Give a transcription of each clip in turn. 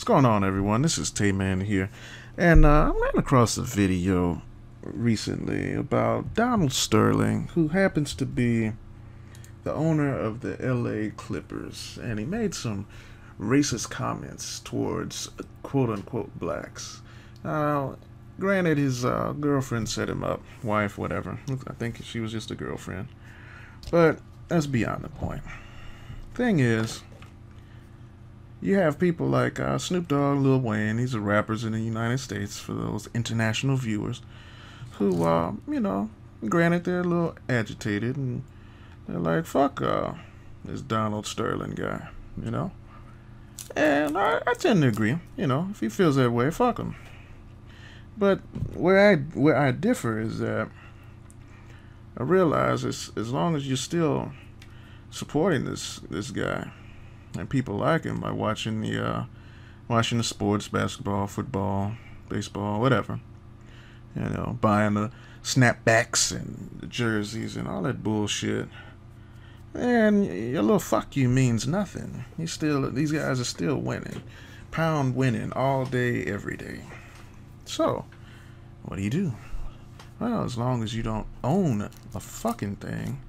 What's going on, everyone? This is Tay-Man here, and I ran across a video recently about Donald Sterling, who happens to be the owner of the LA Clippers, and he made some racist comments towards quote-unquote blacks. Now, granted, his girlfriend set him up, wife, whatever. I think she was just a girlfriend, but that's beyond the point. Thing is, you have people like Snoop Dogg, Lil Wayne, these are rappers in the United States for those international viewers, who, granted they're a little agitated, and they're like, fuck this Donald Sterling guy, And I tend to agree, if he feels that way, fuck him. But where I differ is that I realize as long as you're still supporting this guy, and people like him by watching the sports, basketball, football, baseball, whatever. Buying the snapbacks and the jerseys and all that bullshit. And your little fuck you means nothing. These guys are still winning. Pound winning all day, every day. So, what do? Well, as long as you don't own a fucking thing,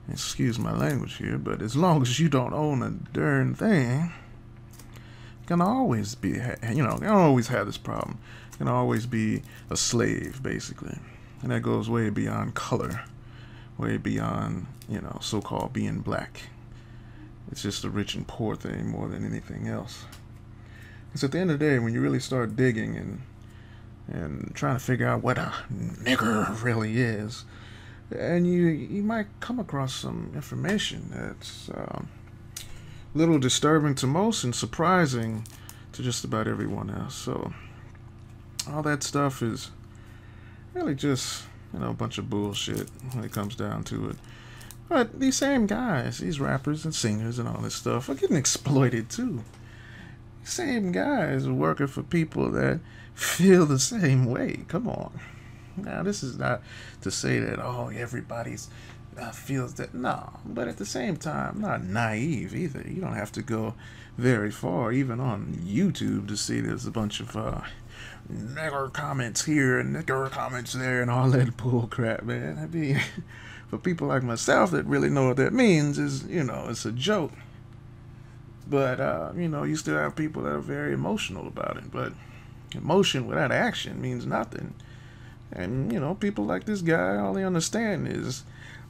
excuse my language here, but as long as you don't own a darn thing, you can always be, you can always have this problem. You can always be a slave, basically. And that goes way beyond color, way beyond, so-called being black. It's just a rich and poor thing more than anything else. Because at the end of the day, when you really start digging and trying to figure out what a nigger really is, and you might come across some information that's a little disturbing to most and surprising to just about everyone else. So all that stuff is really just, a bunch of bullshit when it comes down to it. But these same guys, these rappers and singers and all this stuff, are getting exploited too. These same guys are working for people that feel the same way. Come on. Now, this is not to say that, everybody's feels that. No, but at the same time, not naive either. You don't have to go very far, even on YouTube, to see there's a bunch of nigger comments here and nigger comments there and all that bull crap, man. I mean, for people like myself that really know what that means, is it's a joke. But, you still have people that are very emotional about it. But emotion without action means nothing. And, people like this guy, all they understand is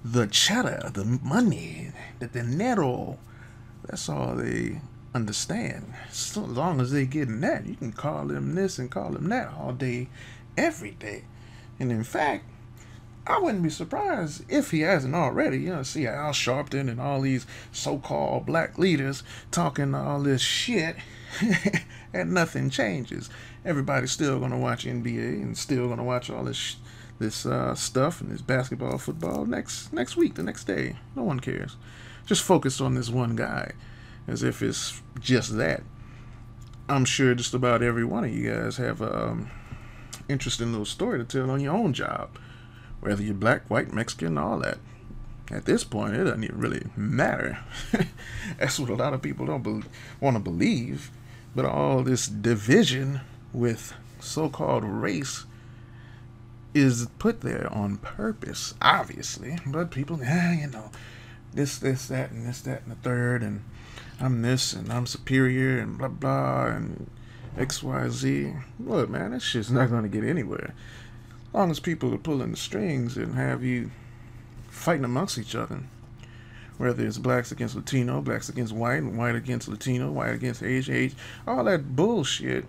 the cheddar, the money, the dinero. That's all they understand. So long as they getting that, you can call them this and call them that all day, every day. And in fact, I wouldn't be surprised if he hasn't already. See Al Sharpton and all these so-called black leaders talking all this shit, and nothing changes. Everybody's still gonna watch NBA and still gonna watch all this stuff and this basketball, football next week, the next day. No one cares. Just focus on this one guy, as if it's just that. I'm sure just about every one of you guys have interesting little story to tell on your own job, whether you're black, white, Mexican, all that. At this point, it doesn't even really matter. That's what a lot of people don't want to believe. But all this division with so-called race is put there on purpose, obviously. But people, this, that, and this, that, and the third, and I'm this, and I'm superior, and blah, blah, and X, Y, Z. Look, man, that shit's not going to get anywhere. As long as people are pulling the strings and have you fighting amongst each other, whether it's blacks against Latino, blacks against white, and white against Latino, white against age, all that bullshit,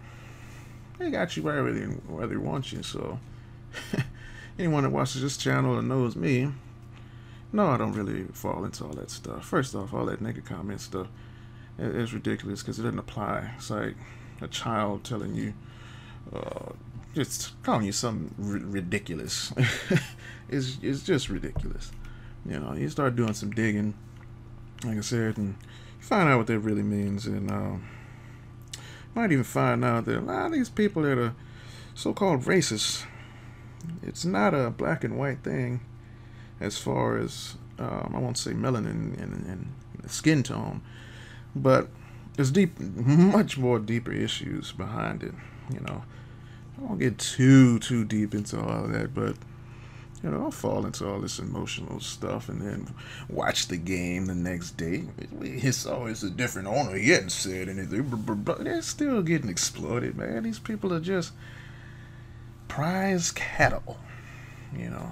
they got you wherever they want you. So anyone that watches this channel and knows me, no, I don't really fall into all that stuff. First off, all that nigga comment stuff is ridiculous because it doesn't apply. It's like a child telling you, just calling you something ridiculous. It's just ridiculous. You start doing some digging, like I said, and you find out what that really means, and you might even find out that a lot of these people that are so-called racist, it's not a black and white thing as far as, I won't say melanin and skin tone, but there's much more deeper issues behind it. You know, I won't get too deep into all of that, but you know, I'll fall into all this emotional stuff and then watch the game the next day. It's always a different owner. He hadn't said anything. They're still getting exploited, man. These people are just prize cattle. You know,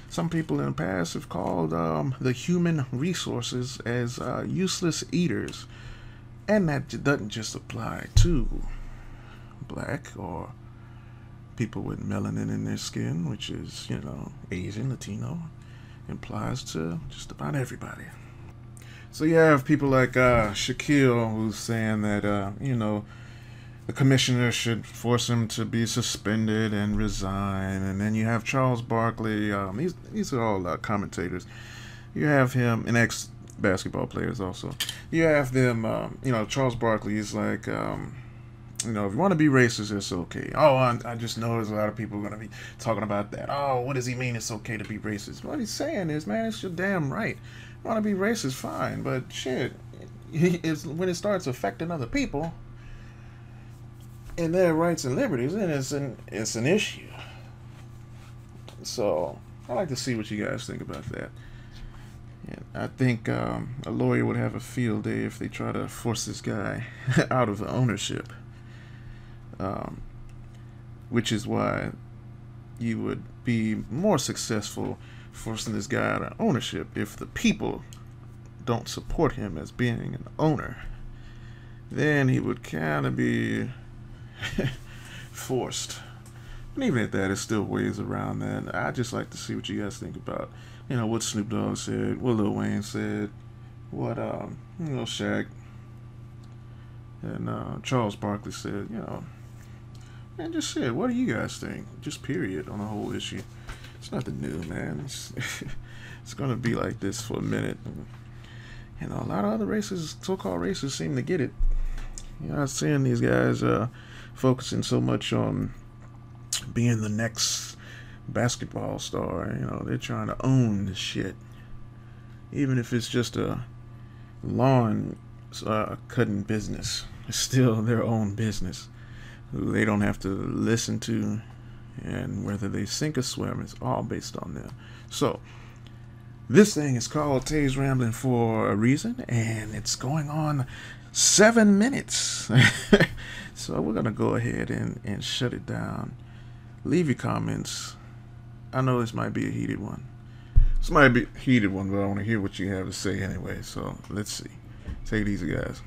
some people in the past have called the human resources as useless eaters, and that doesn't just apply to black or people with melanin in their skin, which is, you know, Asian, Latino, implies to just about everybody. So you have people like Shaquille, who's saying that, you know, the commissioner should force him to be suspended and resign. And then you have Charles Barkley. These are all commentators. You have him, and ex-basketball players also. You have them, you know, Charles Barkley is like... you know, if you want to be racist, it's okay. Oh, I just know there's a lot of people going to be talking about that. Oh, what does he mean it's okay to be racist? What he's saying is, man, it's your damn right. You want to be racist, fine. But shit, when it starts affecting other people and their rights and liberties, then it's an issue. So I'd like to see what you guys think about that. And I think a lawyer would have a field day if they try to force this guy out of ownership. Which is why you would be more successful forcing this guy out of ownership if the people don't support him as being an owner. Then he would kind of be forced. And even at that, it still ways around that. I just like to see what you guys think about, you know, what Snoop Dogg said, what Lil Wayne said, what you know, Shaq and Charles Barkley said, you know. And just shit, what do you guys think? Just period on the whole issue. It's nothing new, man. It's gonna be like this for a minute. And, you know, a lot of other races, so-called races, seem to get it. You know, I'm seeing these guys focusing so much on being the next basketball star. You know, they're trying to own the shit. Even if it's just a lawn cutting business, it's still their own business. Who they don't have to listen to, and whether they sink or swim, it's all based on them. So this thing is called Tay's Rambling for a reason, and it's going on 7 minutes. So we're gonna go ahead and shut it down. Leave your comments. I know this might be a heated one. This might be a heated one, but I want to hear what you have to say anyway. So let's see. Take it easy, guys.